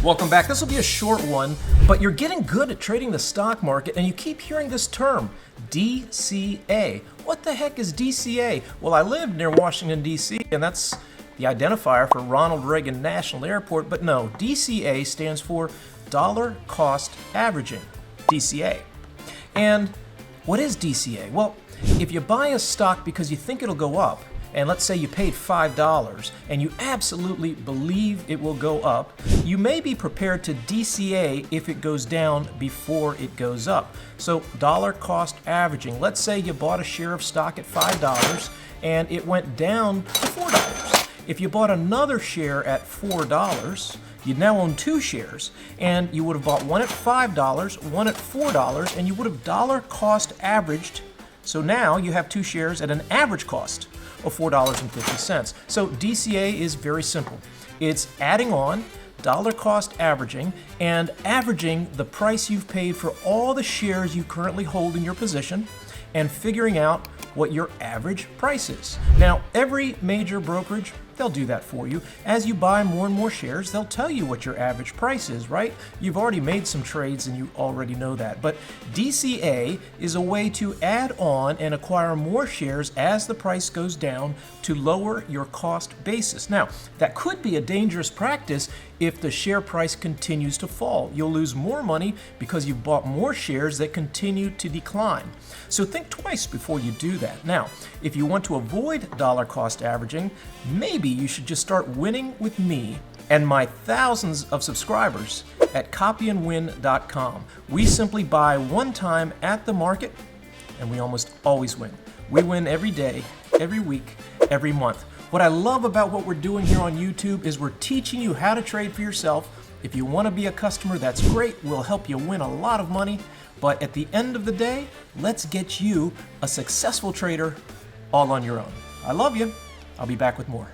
Welcome back. This will be a short one, but you're getting good at trading the stock market and you keep hearing this term, DCA. What the heck is DCA? Well, I live near Washington, D.C., and that's the identifier for Ronald Reagan National Airport, but no, DCA stands for dollar cost averaging, DCA. And what is DCA? Well, if you buy a stock because you think it'll go up, and let's say you paid $5 and you absolutely believe it will go up, you may be prepared to DCA if it goes down before it goes up. So dollar cost averaging, let's say you bought a share of stock at $5 and it went down to $4. If you bought another share at $4, you'd now own two shares, and you would have bought one at $5, one at $4, and you would have dollar cost averaged. So now you have two shares at an average cost of $4.50. So DCA is very simple. It's adding on dollar cost averaging and averaging the price you've paid for all the shares you currently hold in your position and figuring out what your average price is. Now, every major brokerage, they'll do that for you. As you buy more and more shares, they'll tell you what your average price is, right? You've already made some trades and you already know that. But DCA is a way to add on and acquire more shares as the price goes down to lower your cost basis. Now, that could be a dangerous practice if the share price continues to fall. You'll lose more money because you've bought more shares that continue to decline. So think twice before you do that. Now, if you want to avoid dollar cost averaging, maybe you should just start winning with me and my thousands of subscribers at copyandwin.com. We simply buy one time at the market and we almost always win. We win every day, every week, every month. What I love about what we're doing here on YouTube is we're teaching you how to trade for yourself. If you want to be a customer, that's great. We'll help you win a lot of money. But at the end of the day, let's get you a successful trader all on your own. I love you. I'll be back with more.